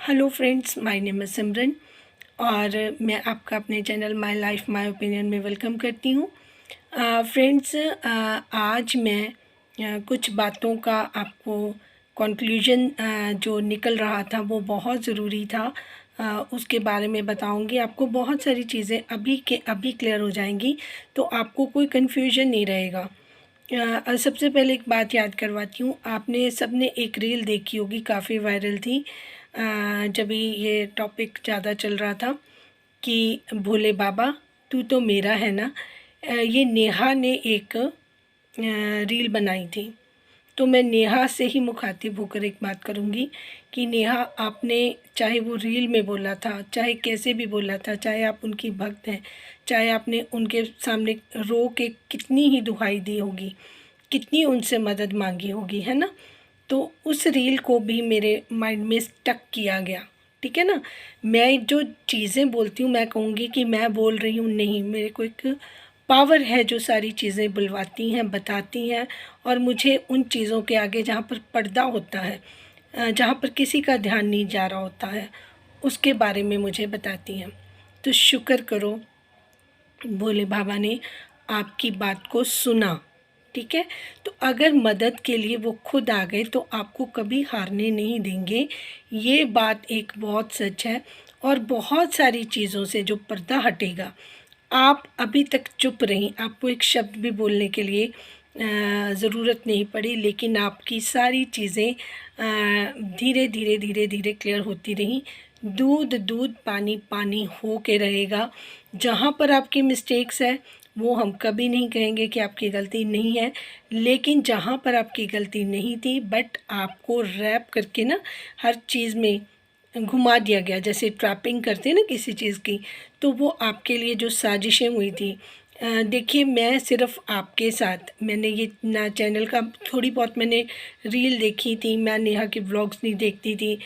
Hello friends, my name है सिमरन और मैं आपका अपने channel my life my opinion में वेलकम करती हूँ। फ्रेंड्स, आज मैं कुछ बातों का आपको कंक्लूजन जो निकल रहा था वो बहुत ज़रूरी था, उसके बारे में बताऊंगी। आपको बहुत सारी चीज़ें अभी के अभी क्लियर हो जाएंगी, तो आपको कोई कन्फ्यूजन नहीं रहेगा। सबसे पहले एक बात याद करवाती हूँ। आपने सबने एक रील देखी होगी, काफ़ी वायरल थी, जब भी ये टॉपिक ज़्यादा चल रहा था कि भोले बाबा तू तो मेरा है ना। ये नेहा ने एक रील बनाई थी। तो मैं नेहा से ही मुखातिब होकर एक बात करूँगी कि नेहा, आपने चाहे वो रील में बोला था, चाहे कैसे भी बोला था, चाहे आप उनकी भक्त हैं, चाहे आपने उनके सामने रो के कितनी ही दुहाई दी होगी, कितनी उनसे मदद मांगी होगी, है ना। तो उस रील को भी मेरे माइंड में स्टक किया गया, ठीक है ना। मैं जो चीज़ें बोलती हूँ, मैं कहूँगी कि मैं बोल रही हूँ नहीं, मेरे को एक पावर है जो सारी चीज़ें बुलवाती हैं, बताती हैं, और मुझे उन चीज़ों के आगे जहाँ पर पर्दा होता है, जहाँ पर किसी का ध्यान नहीं जा रहा होता है, उसके बारे में मुझे बताती हैं। तो शुक्र करो भोले बाबा ने आपकी बात को सुना, ठीक है। तो अगर मदद के लिए वो खुद आ गए तो आपको कभी हारने नहीं देंगे, ये बात एक बहुत सच है। और बहुत सारी चीज़ों से जो पर्दा हटेगा, आप अभी तक चुप रहीं, आपको एक शब्द भी बोलने के लिए ज़रूरत नहीं पड़ी, लेकिन आपकी सारी चीज़ें धीरे धीरे धीरे धीरे क्लियर होती रहीं। दूध दूध पानी पानी हो के रहेगा। जहाँ पर आपकी मिस्टेक्स है वो हम कभी नहीं कहेंगे कि आपकी गलती नहीं है, लेकिन जहाँ पर आपकी गलती नहीं थी बट आपको रैप करके ना हर चीज़ में घुमा दिया गया, जैसे ट्रैपिंग करते हैं ना किसी चीज़ की, तो वो आपके लिए जो साजिशें हुई थी। देखिए, मैं सिर्फ आपके साथ, मैंने ये ना चैनल का थोड़ी बहुत मैंने रील देखी थी, मैं नेहा के व्लॉग्स नहीं देखती थी।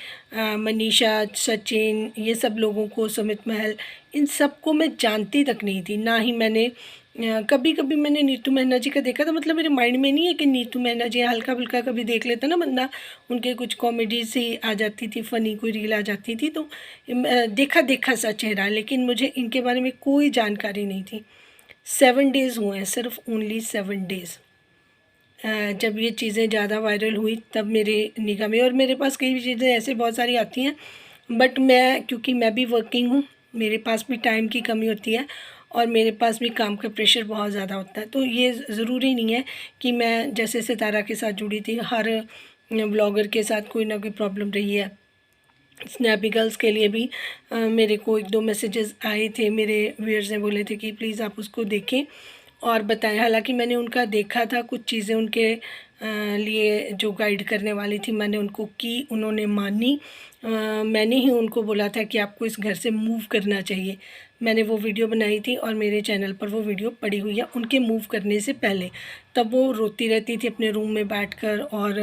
मनीषा, सचिन, ये सब लोगों को, सुमित महल, इन सबको मैं जानती तक नहीं थी। ना ही मैंने कभी कभी मैंने नीतू मैना जी का देखा था, मतलब मेरे माइंड में नहीं है कि नीतू मैना जी, हल्का फुल्का कभी देख लेता ना बंदा, उनके कुछ कॉमेडी से आ जाती थी, फ़नी कोई रील आ जाती थी, तो देखा देखा सा चेहरा, लेकिन मुझे इनके बारे में कोई जानकारी नहीं थी। 7 डेज़ हुए हैं, सिर्फ ओनली 7 डेज़। जब ये चीज़ें ज़्यादा वायरल हुई तब मेरे निगाह में, और मेरे पास कई चीज़ें ऐसे बहुत सारी आती हैं, बट मैं, क्योंकि मैं भी वर्किंग हूँ, मेरे पास भी टाइम की कमी होती है और मेरे पास भी काम का प्रेशर बहुत ज़्यादा होता है, तो ये ज़रूरी नहीं है कि मैं, जैसे सितारा के साथ जुड़ी थी, हर ब्लॉगर के साथ कोई ना कोई प्रॉब्लम रही है। स्नैपी गर्ल्स के लिए भी मेरे को 1-2 मैसेजेस आए थे, मेरे व्यूअर्स ने बोले थे कि प्लीज़ आप उसको देखें और बताएं। हालांकि मैंने उनका देखा था, कुछ चीज़ें उनके लिए जो गाइड करने वाली थी मैंने उनको की, उन्होंने मानी। मैंने ही उनको बोला था कि आपको इस घर से मूव करना चाहिए। मैंने वो वीडियो बनाई थी और मेरे चैनल पर वो वीडियो पड़ी हुई है उनके मूव करने से पहले। तब वो रोती रहती थी अपने रूम में बैठकर और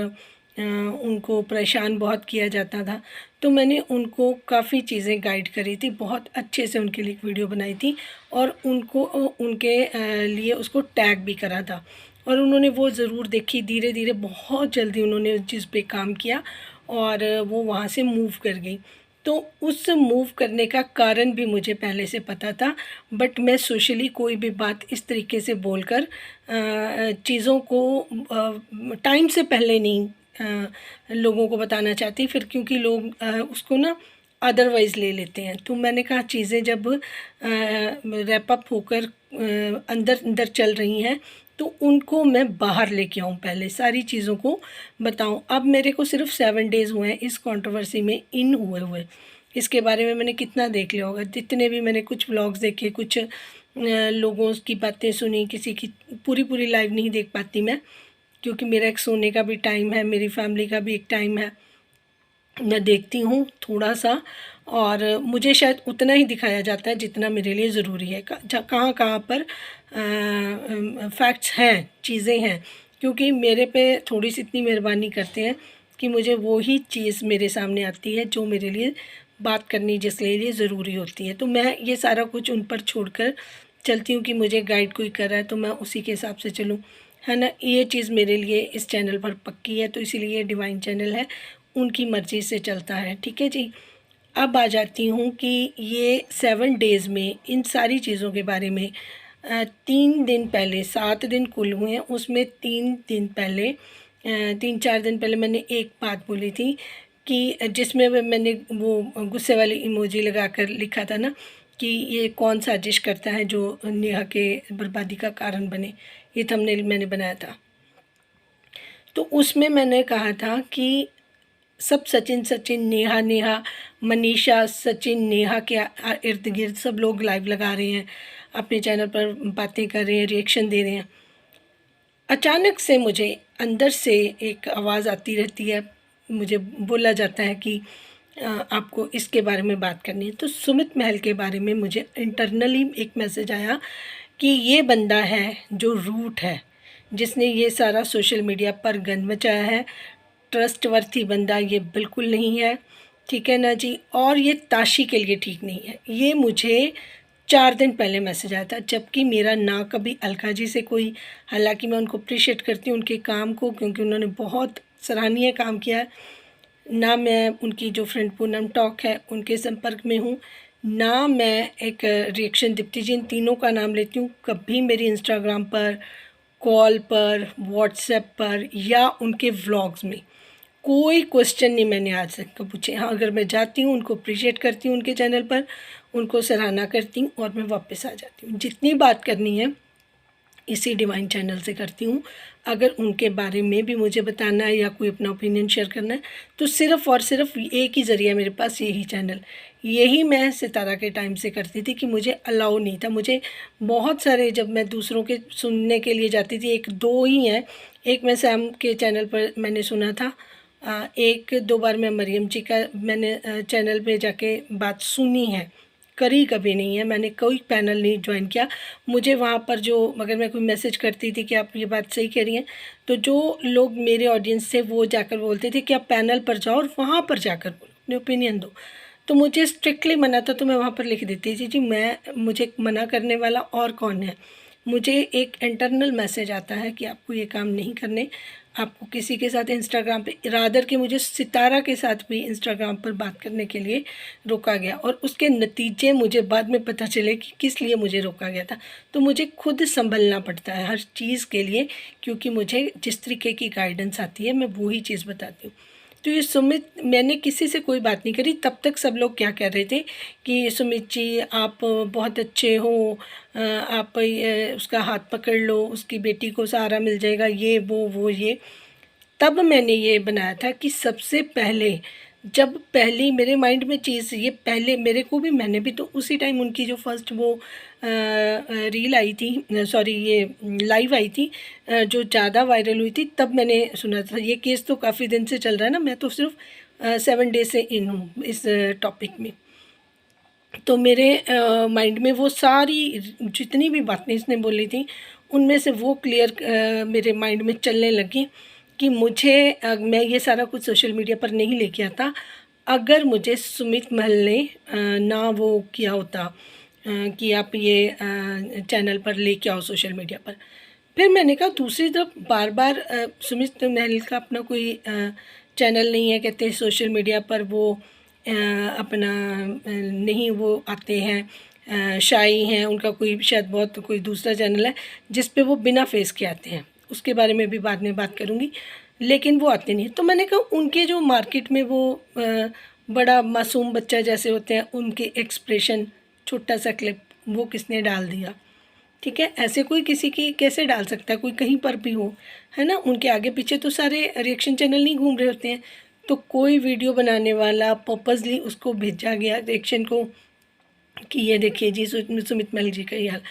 उनको परेशान बहुत किया जाता था, तो मैंने उनको काफ़ी चीज़ें गाइड करी थी, बहुत अच्छे से उनके लिए एक वीडियो बनाई थी और उनको उनके लिए उसको टैग भी करा था, और उन्होंने वो ज़रूर देखी। धीरे धीरे बहुत जल्दी उन्होंने उस चीज़ पे काम किया और वो वहाँ से मूव कर गई। तो उस मूव करने का कारण भी मुझे पहले से पता था, बट मैं सोशली कोई भी बात इस तरीके से बोलकर चीज़ों को टाइम से पहले नहीं लोगों को बताना चाहती, फिर क्योंकि लोग उसको ना अदरवाइज़ ले लेते हैं। तो मैंने कहा चीज़ें जब रैप अप होकर अंदर अंदर चल रही हैं तो उनको मैं बाहर लेके आऊँ, पहले सारी चीज़ों को बताऊँ। अब मेरे को सिर्फ 7 डेज़ हुए हैं इस कंट्रोवर्सी में इन हुए हुए। इसके बारे में मैंने कितना देख लिया होगा, जितने भी मैंने कुछ व्लॉग्स देखे, कुछ लोगों की बातें सुनी, किसी की पूरी पूरी लाइव नहीं देख पाती मैं, क्योंकि मेरा एक सोने का भी टाइम है, मेरी फैमिली का भी एक टाइम है। मैं देखती हूँ थोड़ा सा, और मुझे शायद उतना ही दिखाया जाता है जितना मेरे लिए ज़रूरी है। कहाँ कहाँ पर फैक्ट्स हैं, चीज़ें हैं, क्योंकि मेरे पे थोड़ी सी इतनी मेहरबानी करते हैं कि मुझे वो ही चीज़ मेरे सामने आती है जो मेरे लिए बात करनी जिसके लिए ज़रूरी होती है। तो मैं ये सारा कुछ उन पर छोड़कर चलती हूँ कि मुझे गाइड कोई कर रहा है तो मैं उसी के हिसाब से चलूँ, है ना। ये चीज़ मेरे लिए इस चैनल पर पक्की है, तो इसीलिए डिवाइन चैनल है, उनकी मर्ज़ी से चलता है, ठीक है जी। अब आ जाती हूँ कि ये 7 डेज़ में इन सारी चीज़ों के बारे में 3 दिन पहले, 7 दिन कुल हुए हैं, उसमें 3 दिन पहले 3-4 दिन पहले मैंने एक बात बोली थी कि जिसमें मैंने वो गुस्से वाली इमोजी लगा कर लिखा था ना कि ये कौन साजिश करता है जो नेहा के बर्बादी का कारण बने। ये थंबनेल मैंने बनाया था। तो उसमें मैंने कहा था कि सब सचिन सचिन, नेहा नेहा, मनीषा, सचिन, नेहा के इर्द गिर्द सब लोग लाइव लगा रहे हैं, अपने चैनल पर बातें कर रहे हैं, रिएक्शन दे रहे हैं। अचानक से मुझे अंदर से एक आवाज़ आती रहती है, मुझे बोला जाता है कि आपको इसके बारे में बात करनी है। तो सुमित महल के बारे में मुझे इंटरनली एक मैसेज आया कि ये बंदा है जो रूट है, जिसने ये सारा सोशल मीडिया पर गंद मचाया है। ट्रस्टवर्थी बंदा ये बिल्कुल नहीं है, ठीक है ना जी। और ये ताशी के लिए ठीक नहीं है। ये मुझे 4 दिन पहले मैसेज आया था, जबकि मेरा ना कभी अलका जी से कोई, हालांकि मैं उनको अप्रिशिएट करती हूँ उनके काम को, क्योंकि उन्होंने बहुत सराहनीय काम किया है। ना मैं उनकी जो फ्रेंड पूनम टॉक है उनके संपर्क में हूँ, ना मैं एक रिएक्शन दीप्ति जी, इन तीनों का नाम लेती हूँ। कभी मेरी इंस्टाग्राम पर, कॉल पर, व्हाट्सएप पर या उनके व्लॉग्स में कोई क्वेश्चन नहीं मैंने आज तक का पूछे। हाँ, अगर मैं जाती हूँ उनको अप्रिशिएट करती हूँ उनके चैनल पर, उनको सराहना करती हूँ और मैं वापस आ जाती हूँ। जितनी बात करनी है इसी डिवाइन चैनल से करती हूँ। अगर उनके बारे में भी मुझे बताना है या कोई अपना ओपिनियन शेयर करना है तो सिर्फ़ और सिर्फ एक ही ज़रिया मेरे पास, यही चैनल। यही मैं सितारा के टाइम से करती थी कि मुझे अलाउ नहीं था। मुझे बहुत सारे, जब मैं दूसरों के सुनने के लिए जाती थी, 1-2 ही हैं। एक मैं सैम के चैनल पर मैंने सुना था, 1-2 बार मैं मरियम जी का मैंने चैनल पे जाके बात सुनी है, करी कभी नहीं है। मैंने कोई पैनल नहीं ज्वाइन किया। मुझे वहाँ पर जो, अगर मैं कोई मैसेज करती थी कि आप ये बात सही कह रही हैं, तो जो लोग मेरे ऑडियंस थे वो जाकर बोलते थे कि आप पैनल पर जाओ और वहाँ पर जाकर बोलो, अपने ओपिनियन दो। तो मुझे स्ट्रिक्टली मना था, तो मैं वहाँ पर लिख देती थी जी, मुझे मना करने वाला और कौन है। मुझे एक इंटरनल मैसेज आता है कि आपको ये काम नहीं करने, आपको किसी के साथ इंस्टाग्राम पे, रादर कि मुझे सितारा के साथ भी इंस्टाग्राम पर बात करने के लिए रोका गया, और उसके नतीजे मुझे बाद में पता चले कि किस लिए मुझे रोका गया था। तो मुझे खुद संभलना पड़ता है हर चीज़ के लिए, क्योंकि मुझे जिस तरीके की गाइडेंस आती है मैं वही चीज़ बताती हूँ। तो ये सुमित, मैंने किसी से कोई बात नहीं करी। तब तक सब लोग क्या कह रहे थे कि सुमित जी आप बहुत अच्छे हो, आप उसका हाथ पकड़ लो, उसकी बेटी को सहारा मिल जाएगा, ये वो ये। तब मैंने ये बनाया था कि सबसे पहले, जब पहली मेरे माइंड में चीज़ ये पहले मेरे को भी, मैंने भी तो उसी टाइम उनकी जो फर्स्ट वो रील आई थी, सॉरी ये लाइव आई थी, जो ज़्यादा वायरल हुई थी, तब मैंने सुना था। ये केस तो काफ़ी दिन से चल रहा है ना, मैं तो सिर्फ 7 डेज से इन हूँ इस टॉपिक में। तो मेरे माइंड में वो सारी जितनी भी बातें इसने बोली थी, उनमें से वो क्लियर मेरे माइंड में चलने लगी कि मुझे मैं ये सारा कुछ सोशल मीडिया पर नहीं लेके आता। अगर मुझे सुमित महल ने ना वो किया होता कि आप ये चैनल पर लेके आओ सोशल मीडिया पर। फिर मैंने कहा दूसरी तरफ बार बार सुमित महल का अपना कोई चैनल नहीं है, कहते हैं सोशल मीडिया पर वो अपना नहीं वो आते हैं, शाई हैं, उनका कोई शायद बहुत कोई दूसरा चैनल है जिस पे वो बिना फेस के आते हैं, उसके बारे में भी बाद में बात करूँगी, लेकिन वो आते नहीं। तो मैंने कहा उनके जो मार्केट में वो बड़ा मासूम बच्चा जैसे होते हैं, उनके एक्सप्रेशन, छोटा सा क्लिप वो किसने डाल दिया, ठीक है। ऐसे कोई किसी की कैसे डाल सकता है, कोई कहीं पर भी हो, है ना। उनके आगे पीछे तो सारे रिएक्शन चैनल नहीं घूम रहे होते हैं। तो कोई वीडियो बनाने वाला पर्पसली उसको भेजा गया रिएक्शन को कि ये देखिए जी सुमित महल जी का ये हाल।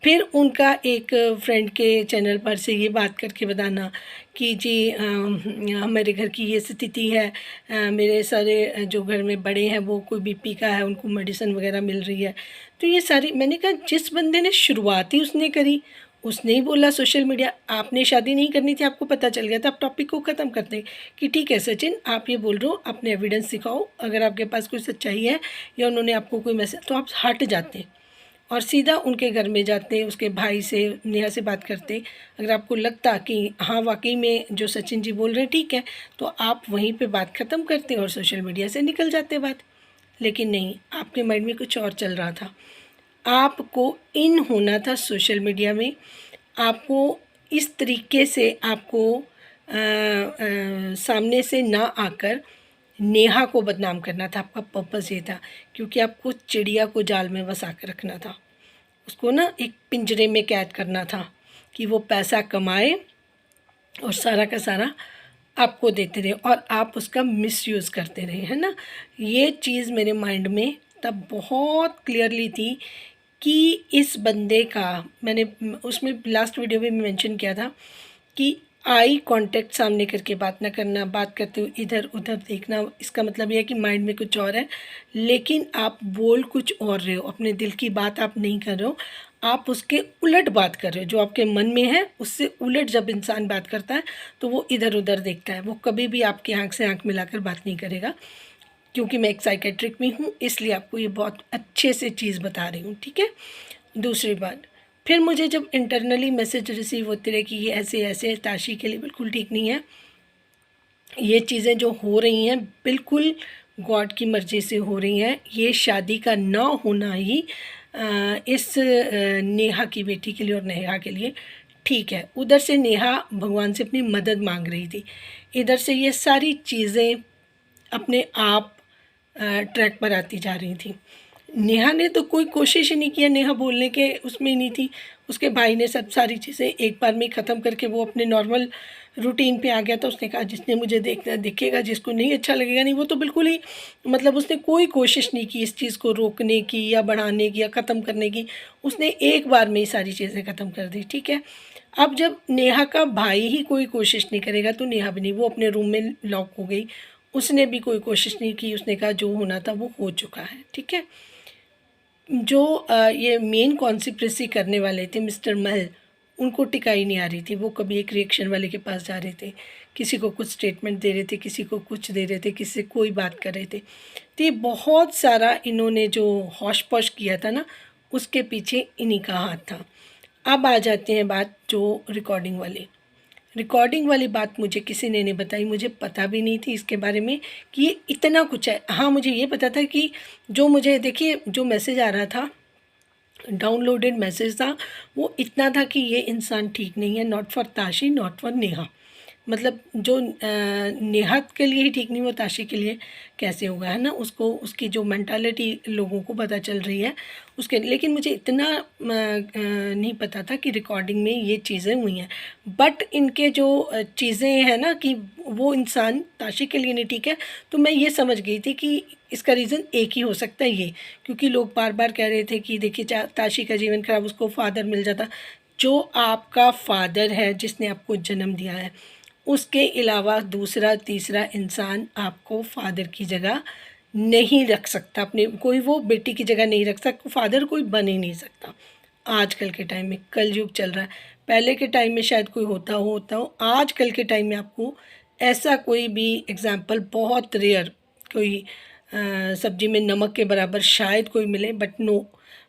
फिर उनका एक फ्रेंड के चैनल पर से ये बात करके बताना कि जी हमारे घर की ये स्थिति है, मेरे सारे जो घर में बड़े हैं वो कोई बीपी का है, उनको मेडिसिन वगैरह मिल रही है। तो ये सारी, मैंने कहा जिस बंदे ने शुरुआत ही उसने करी, उसने ही बोला सोशल मीडिया, आपने शादी नहीं करनी थी, आपको पता चल गया था, आप टॉपिक को ख़त्म कर दें कि ठीक है सचिन आप ये बोल रहे हो, अपने एविडेंस दिखाओ, अगर आपके पास कोई सच्चाई है या उन्होंने आपको कोई मैसेज, तो आप हट जाते और सीधा उनके घर में जाते, उसके भाई से, नेहा से बात करते। अगर आपको लगता कि हाँ वाकई में जो सचिन जी बोल रहे हैं ठीक है, तो आप वहीं पे बात ख़त्म करते और सोशल मीडिया से निकल जाते बात। लेकिन नहीं, आपके माइंड में कुछ और चल रहा था। आपको इन होना था सोशल मीडिया में, आपको इस तरीके से आपको सामने से ना आकर नेहा को बदनाम करना था। आपका पर्पस ये था, क्योंकि आपको चिड़िया को जाल में फंसा कर रखना था, उसको ना एक पिंजरे में कैद करना था कि वो पैसा कमाए और सारा का सारा आपको देते रहे और आप उसका मिसयूज़ करते रहे, है ना। ये चीज़ मेरे माइंड में तब बहुत क्लियरली थी कि इस बंदे का, मैंने उसमें लास्ट वीडियो में मेंशन किया था कि आई कांटेक्ट सामने करके बात ना करना, बात करते हुए इधर उधर देखना, इसका मतलब यह है कि माइंड में कुछ और है लेकिन आप बोल कुछ और रहे हो, अपने दिल की बात आप नहीं कर रहे हो, आप उसके उलट बात कर रहे हो। जो आपके मन में है उससे उलट जब इंसान बात करता है तो वो इधर उधर देखता है, वो कभी भी आपकी आंख से आंख मिलाकर बात नहीं करेगा। क्योंकि मैं एक साइकेट्रिक भी हूँ, इसलिए आपको ये बहुत अच्छे से चीज़ बता रही हूँ, ठीक है। दूसरी बात, फिर मुझे जब इंटरनली मैसेज रिसीव होते रहे कि ये ऐसे ऐसे ताशी के लिए बिल्कुल ठीक नहीं है, ये चीज़ें जो हो रही हैं बिल्कुल गॉड की मर्ज़ी से हो रही हैं, ये शादी का ना होना ही इस नेहा की बेटी के लिए और नेहा के लिए ठीक है। उधर से नेहा भगवान से अपनी मदद मांग रही थी, इधर से ये सारी चीज़ें अपने आप ट्रैक पर आती जा रही थी। नेहा ने तो कोई कोशिश ही नहीं किया, नेहा बोलने के उसमें ही नहीं थी। उसके भाई ने सब सारी चीज़ें एक बार में ही ख़त्म करके वो अपने नॉर्मल रूटीन पे आ गया था। उसने कहा जिसने मुझे देखना दिखेगा, जिसको नहीं अच्छा लगेगा नहीं। वो तो बिल्कुल ही मतलब उसने कोई कोशिश नहीं की इस चीज़ को रोकने की या बढ़ाने की या ख़त्म करने की। उसने एक बार में ही सारी चीज़ें ख़त्म कर दी, ठीक है। अब जब नेहा का भाई ही कोई कोशिश नहीं करेगा तो नेहा भी नहीं, वो अपने रूम में लॉक हो गई, उसने भी कोई कोशिश नहीं की। उसने कहा जो होना था वो हो चुका है, ठीक है। जो ये मेन कॉन्स्पिरेसी करने वाले थे मिस्टर महल, उनको टिकाई नहीं आ रही थी। वो कभी एक रिएक्शन वाले के पास जा रहे थे, किसी को कुछ स्टेटमेंट दे रहे थे, किसी को कुछ दे रहे थे, किसी से कोई बात कर रहे थे। तो ये बहुत सारा इन्होंने जो हौश पौश किया था ना, उसके पीछे इन्हीं का हाथ था। अब आ जाते हैं बात जो रिकॉर्डिंग वाली बात मुझे किसी ने नहीं बताई, मुझे पता भी नहीं थी इसके बारे में कि ये इतना कुछ है। हाँ, मुझे ये पता था कि जो मुझे देखिए जो मैसेज आ रहा था, डाउनलोडेड मैसेज था, वो इतना था कि ये इंसान ठीक नहीं है, not for Tashi, not for Neha. मतलब जो नेहा के लिए ही ठीक नहीं, वो ताशी के लिए कैसे होगा, है ना। उसको उसकी जो मेंटालिटी लोगों को पता चल रही है उसके, लेकिन मुझे इतना नहीं पता था कि रिकॉर्डिंग में ये चीज़ें हुई हैं। बट इनके जो चीज़ें हैं ना कि वो इंसान ताशी के लिए नहीं ठीक है, तो मैं ये समझ गई थी कि इसका रीज़न एक ही हो सकता है ये, क्योंकि लोग बार बार कह रहे थे कि देखिए ताशी का जीवन खराब, उसको फादर मिल जाता। जो आपका फादर है जिसने आपको जन्म दिया है, उसके अलावा दूसरा तीसरा इंसान आपको फादर की जगह नहीं रख सकता। अपने कोई वो बेटी की जगह नहीं रख सकता, फादर कोई बन ही नहीं सकता। आजकल के टाइम में कलयुग चल रहा है, पहले के टाइम में शायद कोई होता हो, आजकल के टाइम में आपको ऐसा कोई भी एग्जाम्पल बहुत रेयर, कोई सब्जी में नमक के बराबर शायद कोई मिले, बट नो,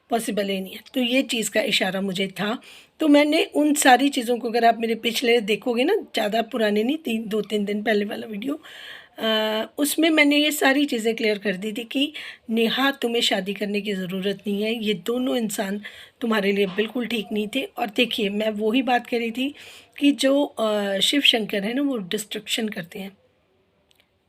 पॉसिबल ही नहीं है। तो ये चीज़ का इशारा मुझे था। तो मैंने उन सारी चीज़ों को, अगर आप मेरे पिछले देखोगे ना, ज़्यादा पुराने नहीं, 2-3 दिन पहले वाला वीडियो, उसमें मैंने ये सारी चीज़ें क्लियर कर दी थी कि नेहा, तुम्हें शादी करने की ज़रूरत नहीं है, ये दोनों इंसान तुम्हारे लिए बिल्कुल ठीक नहीं थे। और देखिए, मैं वही बात कर रही थी कि जो शिव शंकर है ना, वो डिस्ट्रक्शन करते हैं,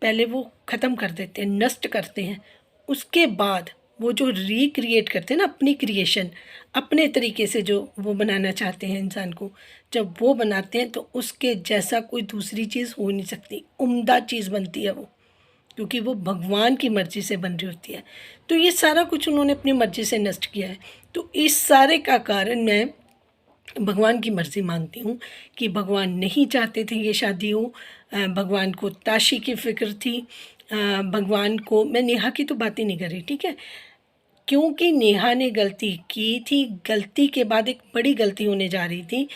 पहले वो ख़त्म कर देते हैं, नष्ट करते हैं, उसके बाद वो जो रिक्रिएट करते हैं ना, अपनी क्रिएशन, अपने तरीके से जो वो बनाना चाहते हैं इंसान को, जब वो बनाते हैं तो उसके जैसा कोई दूसरी चीज़ हो नहीं सकती, उम्दा चीज़ बनती है वो, क्योंकि वो भगवान की मर्ज़ी से बन रही होती है। तो ये सारा कुछ उन्होंने अपनी मर्ज़ी से नष्ट किया है। तो इस सारे का कारण मैं भगवान की मर्ज़ी मानती हूँ कि भगवान नहीं चाहते थे ये शादी हो। भगवान को ताशी की फ़िक्र थी। भगवान को, मैं नेहा की तो बात ही नहीं कर रही, ठीक है, क्योंकि नेहा ने गलती की थी, गलती के बाद एक बड़ी गलती होने जा रही थी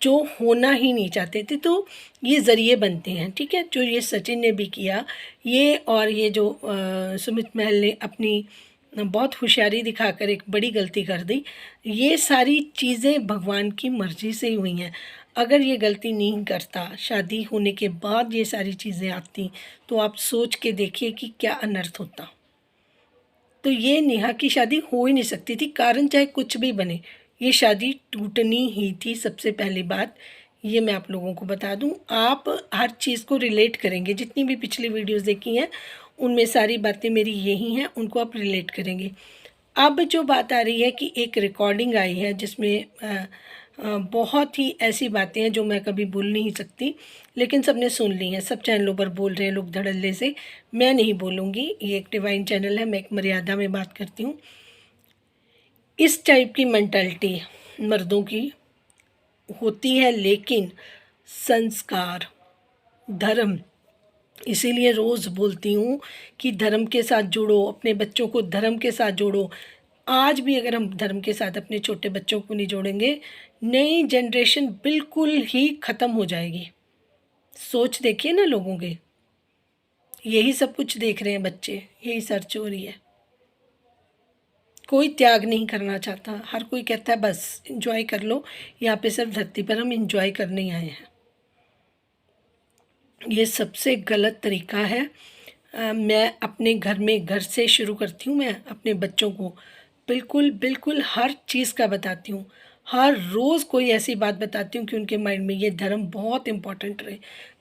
जो होना ही नहीं चाहते थे। तो ये ज़रिए बनते हैं, ठीक है, जो ये सचिन ने भी किया, ये और ये जो सुमित महल ने अपनी बहुत होशियारी दिखाकर एक बड़ी गलती कर दी, ये सारी चीज़ें भगवान की मर्ज़ी से ही हुई हैं। अगर ये गलती नहीं करता, शादी होने के बाद ये सारी चीज़ें आती, तो आप सोच के देखिए कि क्या अनर्थ होता। तो ये नेहा की शादी हो ही नहीं सकती थी, कारण चाहे कुछ भी बने, ये शादी टूटनी ही थी। सबसे पहली बात ये मैं आप लोगों को बता दूं, आप हर चीज़ को रिलेट करेंगे, जितनी भी पिछली वीडियोस देखी हैं उनमें सारी बातें मेरी यही हैं, उनको आप रिलेट करेंगे। अब जो बात आ रही है कि एक रिकॉर्डिंग आई है जिसमें बहुत ही ऐसी बातें हैं जो मैं कभी भूल नहीं सकती, लेकिन सबने सुन ली हैं, सब चैनलों पर बोल रहे हैं लोग धड़ल्ले से। मैं नहीं बोलूँगी, ये एक डिवाइन चैनल है, मैं एक मर्यादा में बात करती हूँ। इस टाइप की मेंटालिटी मर्दों की होती है, लेकिन संस्कार, धर्म, इसीलिए रोज़ बोलती हूँ कि धर्म के साथ जुड़ो, अपने बच्चों को धर्म के साथ जोड़ो। आज भी अगर हम धर्म के साथ अपने छोटे बच्चों को नहीं जोड़ेंगे, नई जनरेशन बिल्कुल ही ख़त्म हो जाएगी। सोच देखिए ना लोगों के, यही सब कुछ देख रहे हैं बच्चे, यही सर्च हो रही है। कोई त्याग नहीं करना चाहता, हर कोई कहता है बस इंजॉय कर लो, यहाँ पे सिर्फ धरती पर हम इंजॉय करने ही आए हैं। ये सबसे गलत तरीका है। मैं अपने घर से शुरू करती हूँ, मैं अपने बच्चों को बिल्कुल बिल्कुल हर चीज़ का बताती हूँ, हर रोज़ कोई ऐसी बात बताती हूँ कि उनके माइंड में ये धर्म बहुत इम्पोर्टेंट रहे,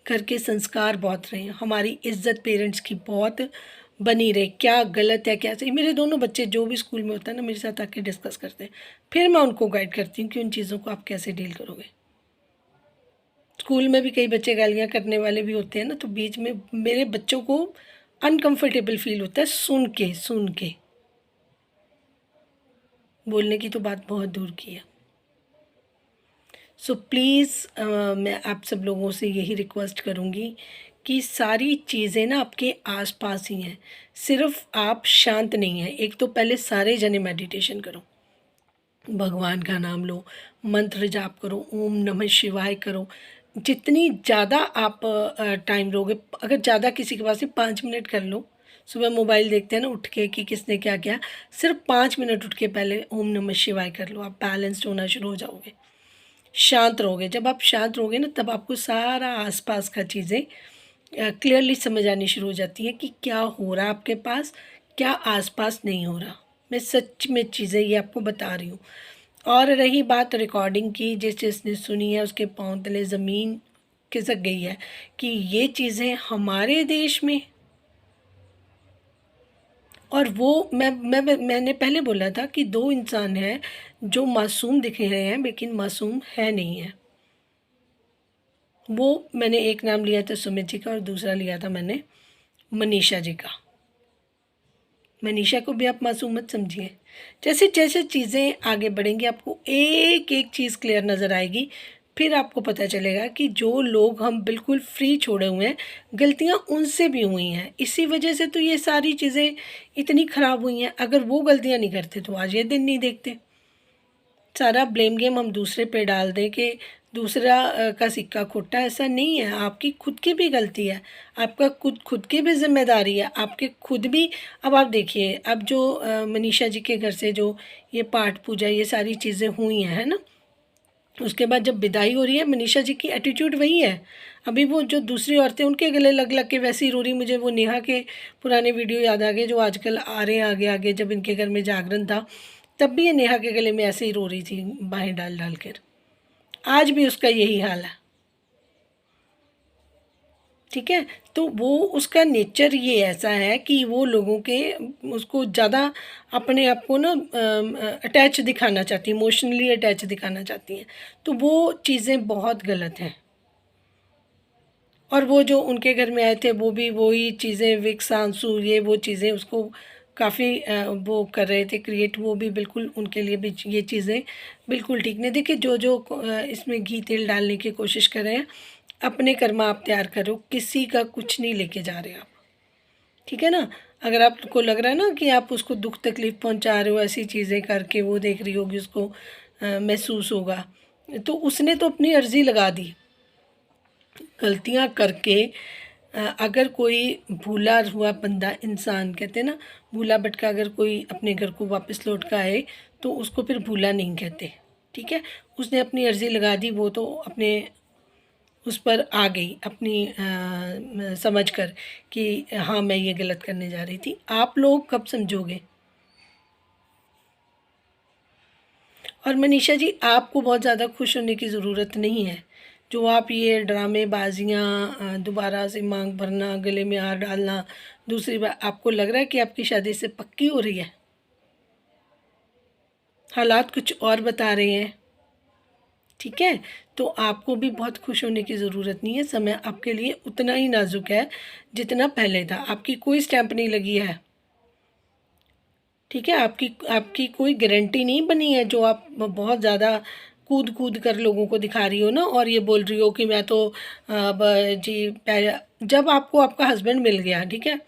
घर के संस्कार बहुत रहे, हमारी इज्जत पेरेंट्स की बहुत बनी रहे, क्या गलत है क्या सही। मेरे दोनों बच्चे जो भी स्कूल में होता है ना, मेरे साथ आके डिस्कस करते हैं, फिर मैं उनको गाइड करती हूँ कि उन चीज़ों को आप कैसे डील करोगे। स्कूल में भी कई बच्चे गालियाँ करने वाले भी होते हैं ना, तो बीच में मेरे बच्चों को अनकंफर्टेबल फील होता है सुन के। बोलने की तो बात बहुत दूर की है। सो प्लीज़ मैं आप सब लोगों से यही रिक्वेस्ट करूँगी कि सारी चीज़ें ना आपके आसपास ही हैं, सिर्फ आप शांत नहीं हैं। एक तो पहले सारे जने मेडिटेशन करो, भगवान का नाम लो, मंत्र जाप करो, ओम नमः शिवाय करो। जितनी ज़्यादा आप टाइम लोगे, अगर ज़्यादा किसी के पास है 5 मिनट कर लो। सुबह मोबाइल देखते हैं ना उठ के कि किसने क्या किया, सिर्फ 5 मिनट उठ के पहले ओम नमः शिवाय कर लो, आप बैलेंस्ड होना शुरू हो जाओगे, शांत रहोगे। जब आप शांत रहोगे ना, तब आपको सारा आसपास का चीज़ें क्लियरली समझ आनी शुरू हो जाती है कि क्या हो रहा है आपके पास, क्या आसपास नहीं हो रहा। मैं सच में चीज़ें ये आपको बता रही हूँ। और रही बात रिकॉर्डिंग की, जिसने सुनी है उसके पाँव तले ज़मीन खिसक गई है कि ये चीज़ें हमारे देश में। और वो मैंने पहले बोला था कि दो इंसान हैं जो मासूम दिख रहे हैं लेकिन मासूम है नहीं है। वो मैंने एक नाम लिया था सुमित जी का और दूसरा लिया था मैंने मनीषा जी का। मनीषा को भी आप मासूम मत समझिए। जैसे जैसे चीज़ें आगे बढ़ेंगी आपको एक एक चीज़ क्लियर नज़र आएगी, फिर आपको पता चलेगा कि जो लोग हम बिल्कुल फ्री छोड़े हुए हैं, गलतियां उनसे भी हुई हैं। इसी वजह से तो ये सारी चीज़ें इतनी ख़राब हुई हैं। अगर वो गलतियां नहीं करते तो आज ये दिन नहीं देखते। सारा ब्लेम गेम हम दूसरे पे डाल दें कि दूसरा का सिक्का खोटा, ऐसा नहीं है। आपकी खुद की भी गलती है, आपका खुद की भी जिम्मेदारी है, आपके खुद भी। अब आप देखिए, अब जो मनीषा जी के घर से जो ये पाठ पूजा ये सारी चीज़ें हुई हैं, है ना, उसके बाद जब विदाई हो रही है, मनीषा जी की एटीट्यूड वही है। अभी वो जो दूसरी औरतें उनके गले लग लग के वैसी रो रही। मुझे वो नेहा के पुराने वीडियो याद आ गए जो आजकल आ रहे हैं आगे आगे। जब इनके घर में जागरण था तब भी ये नेहा के गले में ऐसे ही रो रही थी, बाहें डाल डाल कर। आज भी उसका यही हाल है, ठीक है। तो वो उसका नेचर ये ऐसा है कि वो लोगों के उसको ज़्यादा अपने आप को ना अटैच दिखाना चाहती है, इमोशनली अटैच दिखाना चाहती हैं। तो वो चीज़ें बहुत गलत हैं। और वो जो उनके घर में आए थे वो भी वही चीज़ें, विक्स आंसू ये वो चीज़ें उसको काफ़ी वो कर रहे थे क्रिएट। वो भी बिल्कुल उनके लिए भी ये चीज़ें बिल्कुल ठीक नहीं। देखिए जो जो इसमें घी तेल डालने की कोशिश कर रहे हैं, अपने कर्मा आप तैयार करो, किसी का कुछ नहीं लेके जा रहे आप, ठीक है ना। अगर आपको लग रहा है ना कि आप उसको दुख तकलीफ़ पहुंचा रहे हो ऐसी चीज़ें करके, वो देख रही होगी उसको महसूस होगा, तो उसने तो अपनी अर्ज़ी लगा दी। गलतियां करके अगर कोई भूला हुआ बंदा, इंसान कहते हैं ना, भूला भटका अगर कोई अपने घर को वापस लौट कर आए तो उसको फिर भूला नहीं कहते, ठीक है। उसने अपनी अर्ज़ी लगा दी, वो तो अपने उस पर आ गई अपनी समझ कर कि हाँ मैं ये गलत करने जा रही थी। आप लोग कब समझोगे? और मनीषा जी, आपको बहुत ज़्यादा खुश होने की ज़रूरत नहीं है। जो आप ये ड्रामेबाजियाँ दोबारा से मांग भरना, गले में हार डालना, दूसरी बार आपको लग रहा है कि आपकी शादी से पक्की हो रही है। हालात कुछ और बता रहे हैं, ठीक है। तो आपको भी बहुत खुश होने की ज़रूरत नहीं है। समय आपके लिए उतना ही नाजुक है जितना पहले था। आपकी कोई स्टैंप नहीं लगी है, ठीक है। आपकी आपकी कोई गारंटी नहीं बनी है जो आप बहुत ज़्यादा कूद कूद कर लोगों को दिखा रही हो ना, और ये बोल रही हो कि मैं तो अब जी जब आपको आपका हस्बैंड मिल गया, ठीक है,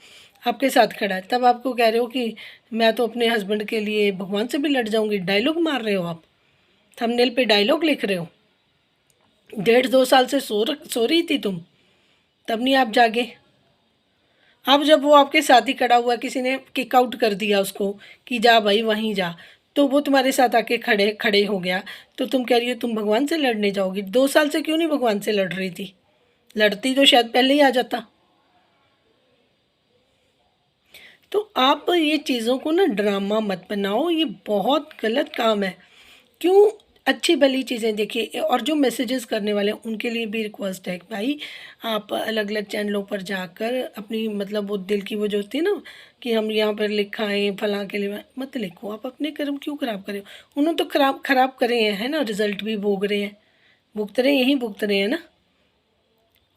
आपके साथ खड़ा है, तब आपको कह रहे हो कि मैं तो अपने हस्बैंड के लिए भगवान से भी लड़ जाऊंगी। डायलॉग मार रहे हो आप, थंबनेल पे डायलॉग लिख रहे हो। 1.5-2 साल से सो रही थी तुम, तब नहीं आप जागे। अब जब वो आपके साथ ही खड़ा हुआ, किसी ने किक आउट कर दिया उसको कि जा भाई वहीं जा, तो वो तुम्हारे साथ आके खड़े खड़े हो गया, तो तुम कह रही हो तुम भगवान से लड़ने जाओगी। 2 साल से क्यों नहीं भगवान से लड़ रही थी? लड़ती तो शायद पहले ही आ जाता। तो आप ये चीज़ों को ना ड्रामा मत बनाओ, ये बहुत गलत काम है। क्यों? अच्छी भली चीज़ें देखिए, और जो मैसेजेस करने वाले हैं उनके लिए भी रिक्वेस्ट है कि भाई आप अलग अलग चैनलों पर जाकर अपनी मतलब वो दिल की वो जो होती है ना कि हम यहाँ पर लिखाएं फलां के लिए, मत लिखो। आप अपने कर्म क्यों ख़राब करें? उन्होंने तो खराब करे हैं, है ना, रिजल्ट भी भोग रहे हैं, भुगत रहे हैं, यहीं भुगत रहे हैं ना।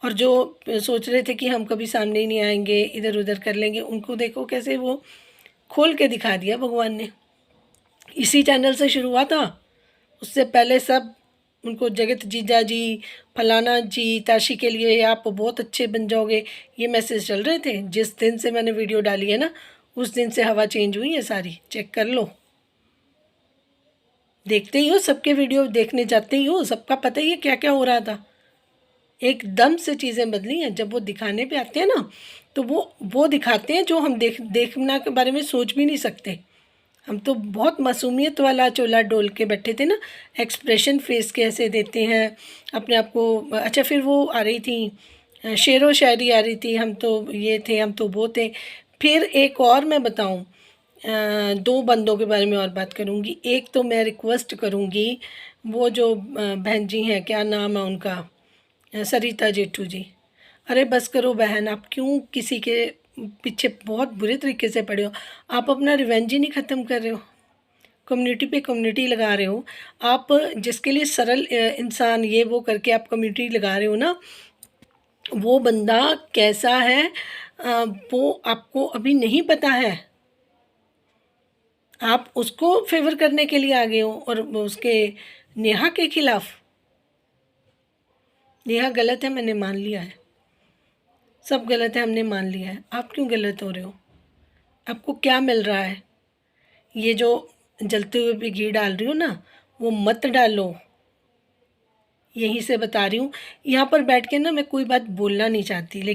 और जो सोच रहे थे कि हम कभी सामने ही नहीं आएंगे, इधर उधर कर लेंगे, उनको देखो कैसे वो खोल के दिखा दिया भगवान ने। इसी चैनल से शुरू हुआ था, उससे पहले सब उनको जगत जीजा जी, फलाना जी, ताशी के लिए आप बहुत अच्छे बन जाओगे, ये मैसेज चल रहे थे। जिस दिन से मैंने वीडियो डाली है ना, उस दिन से हवा चेंज हुई है सारी, चेक कर लो। देखते ही हो, सबके वीडियो देखने जाते ही हो, सबका पता ही है क्या क्या हो रहा था। एकदम से चीज़ें बदली हैं। जब वो दिखाने पे आते हैं ना, तो वो दिखाते हैं जो हम देखना के बारे में सोच भी नहीं सकते। हम तो बहुत मासूमियत वाला चोला डोल के बैठे थे ना, एक्सप्रेशन फेस के ऐसे देते हैं अपने आप को। अच्छा, फिर वो आ रही थी शेरो शायरी आ रही थी, हम तो ये थे, हम तो वो थे। फिर एक और मैं बताऊं, 2 बंदों के बारे में और बात करूंगी। एक तो मैं रिक्वेस्ट करूंगी, वो जो बहन जी हैं, क्या नाम है उनका, सरिता जेठू जी। अरे बस करो बहन, आप क्यों किसी के पीछे बहुत बुरे तरीके से पड़े हो? आप अपना रिवेंज ही नहीं ख़त्म कर रहे हो, कम्युनिटी पे कम्युनिटी लगा रहे हो। आप जिसके लिए सरल इंसान ये वो करके आप कम्युनिटी लगा रहे हो ना, वो बंदा कैसा है वो आपको अभी नहीं पता है। आप उसको फेवर करने के लिए आ गए हो, और उसके नेहा के खिलाफ। नेहा गलत है, मैंने मान लिया है, सब गलत है, हमने मान लिया है। आप क्यों गलत हो रहे हो? आपको क्या मिल रहा है? ये जो जलते हुए भी घी डाल रही हो ना, वो मत डालो। यहीं से बता रही हूँ, यहाँ पर बैठ के ना मैं कोई बात बोलना नहीं चाहती, लेकिन